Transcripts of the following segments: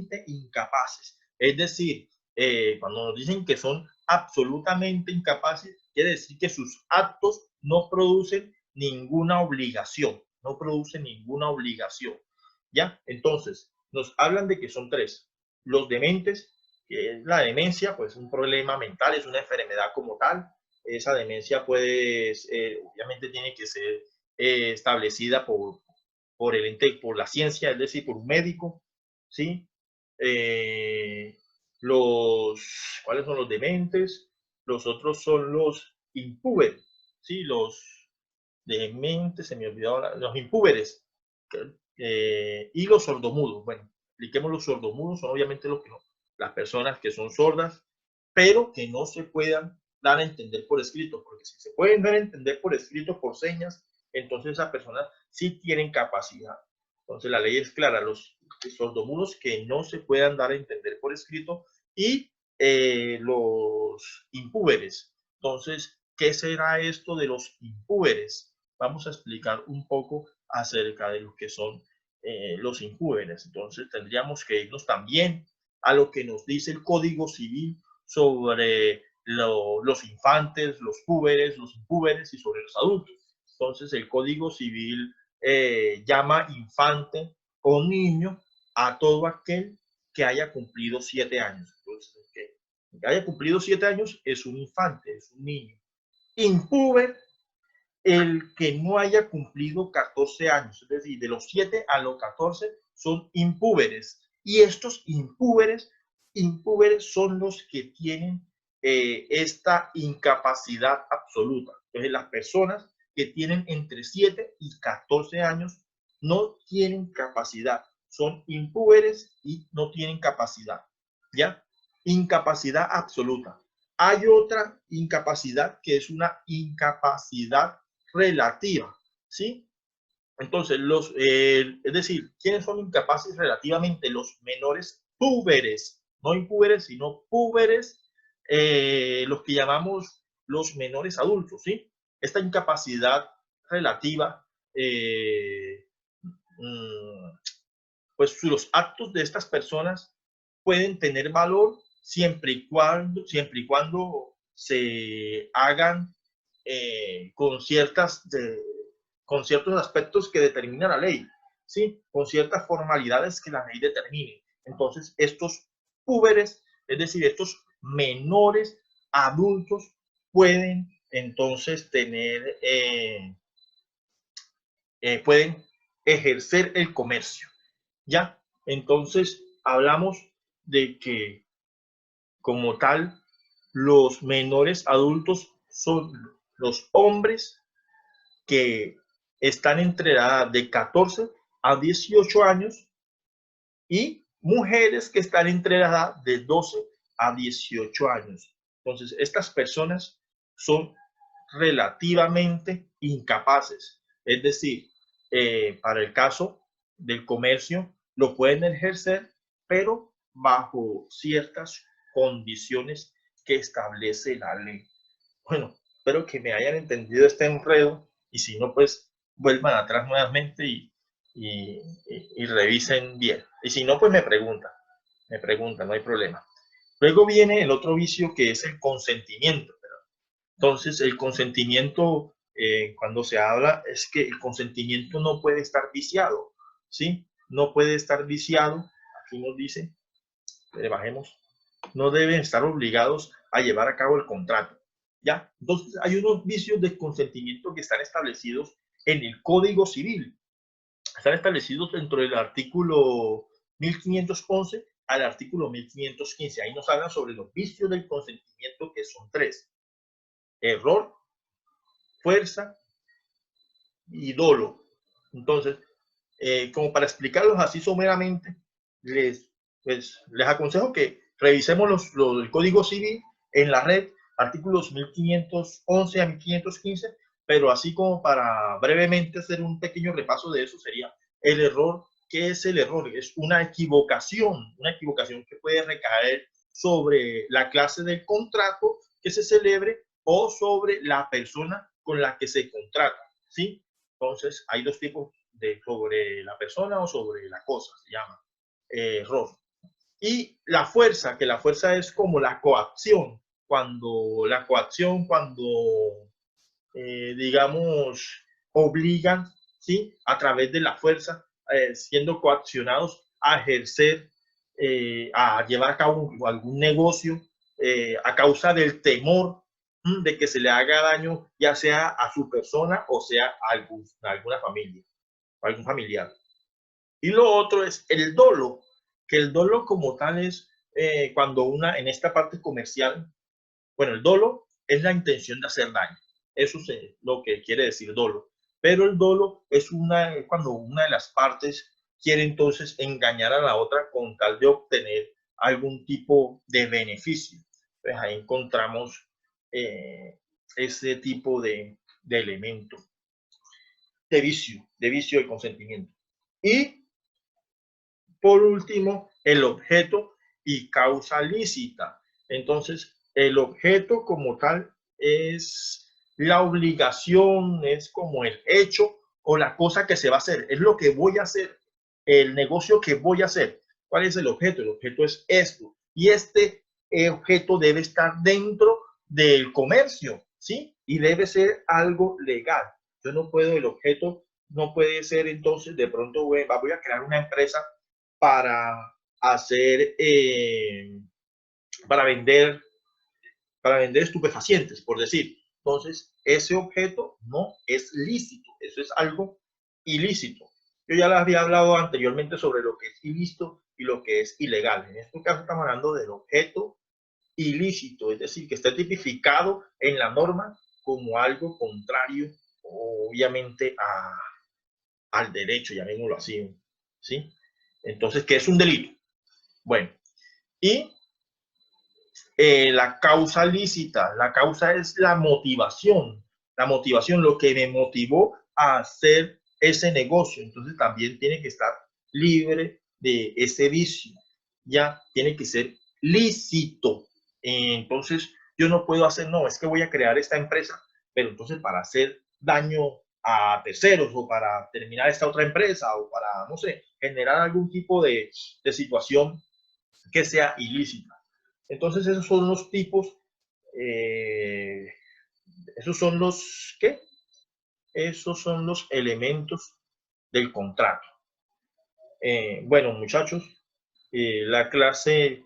absolutamente incapaces. Es decir, cuando nos dicen que son absolutamente incapaces, quiere decir que sus actos no producen ninguna obligación, no producen ninguna obligación. ¿Ya? Entonces, nos hablan de que son tres. Los dementes, que es la demencia, pues un problema mental, es una enfermedad como tal. Esa demencia puede, obviamente tiene que ser establecida por el ente, por la ciencia, es decir, por un médico, ¿sí? Eh, ¿Cuáles son los dementes? Los otros son los impúberes, ¿sí? Los dementes, se me olvidó ahora, los impúberes y los sordomudos. Bueno, expliquemos los sordomudos, son obviamente las personas que son sordas, pero que no se puedan dar a entender por escrito, porque si se pueden dar a entender por escrito, por señas, entonces esas personas sí tienen capacidad. Entonces la ley es clara, los sordomudos que no se puedan dar a entender por escrito y los impúberes. Entonces, ¿qué será esto de los impúberes? Vamos a explicar un poco acerca de lo que son los impúberes. Entonces tendríamos que irnos también a lo que nos dice el Código Civil sobre los infantes, los púberes, los impúberes y sobre los adultos. Entonces el Código Civil llama infante o niño a todo aquel que haya cumplido 7 años. Entonces, que haya cumplido 7 años es un infante, es un niño. Impúber, el que no haya cumplido 14 años, es decir, de los 7 a los 14 son impúberes. Y estos impúberes son los que tienen esta incapacidad absoluta. Entonces, las personas que tienen entre 7 y 14 años no tienen capacidad, son impúberes y no tienen capacidad, ¿ya? Incapacidad absoluta. Hay otra incapacidad que es una incapacidad relativa, ¿sí? Entonces, es decir, ¿quiénes son incapaces relativamente? Los menores púberes, no impúberes, sino púberes, los que llamamos los menores adultos, ¿sí? Esta incapacidad relativa, pues los actos de estas personas pueden tener valor siempre y cuando se hagan con con ciertos aspectos que determina la ley, ¿sí? Con ciertas formalidades que la ley determine. Entonces, estos púberes, es decir, estos menores adultos, pueden entonces pueden ejercer el comercio, ¿ya? Entonces, hablamos de que, como tal, los menores adultos son los hombres que están entre la edad de 14 a 18 años y mujeres que están entre la edad de 12 a 18 años. Entonces, estas personas son relativamente incapaces. Es decir, para el caso del comercio, lo pueden ejercer, pero bajo ciertas condiciones que establece la ley. Bueno, espero que me hayan entendido este enredo y si no, pues vuelvan atrás nuevamente y revisen bien. Y si no, pues me preguntan, no hay problema. Luego viene el otro vicio que es el consentimiento. Entonces, el consentimiento, cuando se habla, es que el consentimiento no puede estar viciado, ¿sí? No puede estar viciado, aquí nos dice, bajemos, no deben estar obligados a llevar a cabo el contrato, ¿ya? Entonces, hay unos vicios de consentimiento que están establecidos en el Código Civil, están establecidos dentro del artículo 1511 al artículo 1515. Ahí nos hablan sobre los vicios del consentimiento, que son tres: error, fuerza y dolo. Entonces, como para explicarlos así someramente, les aconsejo que revisemos el Código Civil en la red, artículos 1511 a 1515, pero así como para brevemente hacer un pequeño repaso de eso sería el error. ¿Qué es el error? Es una equivocación que puede recaer sobre la clase del contrato que se celebre o sobre la persona con la que se contrata, ¿sí? Entonces, hay dos tipos sobre la persona o sobre la cosa, se llama error. Y la fuerza, que la fuerza es como la coacción, cuando digamos, obligan, ¿sí? A través de la fuerza, siendo coaccionados a ejercer, a llevar a cabo algún negocio a causa del temor de que se le haga daño, ya sea a su persona o sea a alguna familia, a algún familiar. Y lo otro es el dolo, que el dolo como tal es cuando en esta parte comercial, bueno, el dolo es la intención de hacer daño. Eso es lo que quiere decir dolo. Pero el dolo es cuando una de las partes quiere entonces engañar a la otra con tal de obtener algún tipo de beneficio. Pues ahí encontramos ese tipo de elemento de vicio de consentimiento. Y por último, el objeto y causa lícita. Entonces, el objeto como tal es la obligación, es como el hecho o la cosa que se va a hacer, es lo que voy a hacer, el negocio que voy a hacer. ¿Cuál es el objeto? El objeto es esto. Y este objeto debe estar dentro del comercio, ¿sí? Y debe ser algo legal. Yo no puedo, el objeto no puede ser entonces, de pronto voy a crear una empresa para hacer, para vender, para vender estupefacientes, por decir. Entonces, ese objeto no es lícito, eso es algo ilícito. Yo ya les había hablado anteriormente sobre lo que es ilícito y lo que es ilegal. En este caso estamos hablando del objeto ilícito, es decir, que esté tipificado en la norma como algo contrario, obviamente, al derecho, llamémoslo así, ¿sí? Entonces, ¿qué es un delito? Bueno, y la causa lícita, la causa es la motivación, lo que me motivó a hacer ese negocio. Entonces también tiene que estar libre de ese vicio, ya tiene que ser lícito. Entonces yo no puedo hacer, no, es que voy a crear esta empresa, pero entonces para hacer daño a terceros o para terminar esta otra empresa o para, no sé, generar algún tipo de situación que sea ilícita. Entonces esos son los tipos, eh, esos son los, ¿qué? Esos son los elementos del contrato. Bueno, muchachos, la clase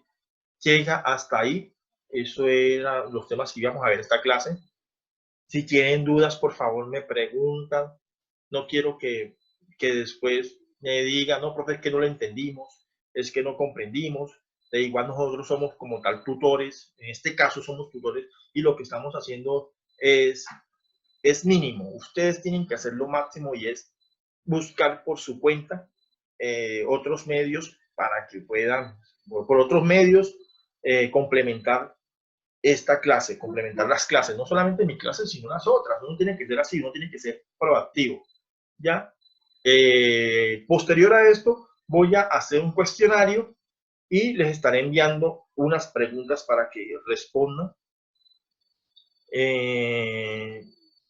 llega hasta ahí. Eso eran los temas que íbamos a ver esta clase. Si tienen dudas, por favor me preguntan. No quiero que después me digan, no, profe, es que no lo entendimos, es que no comprendimos. De igual nosotros somos como tal tutores, en este caso somos tutores y lo que estamos haciendo es mínimo. Ustedes tienen que hacer lo máximo y es buscar por su cuenta otros medios para que puedan, por otros medios, complementar esta clase, complementar las clases, no solamente mi clase, sino las otras. Uno tiene que ser así, uno tiene que ser proactivo. ¿Ya? Posterior a esto, voy a hacer un cuestionario y les estaré enviando unas preguntas para que respondan.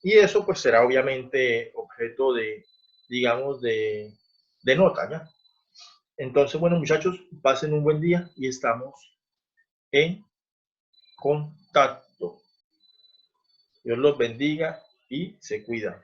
Y eso pues será obviamente objeto de, digamos, de nota, ¿ya? Entonces, bueno, muchachos, pasen un buen día y estamos en contacto. Dios los bendiga y se cuidan.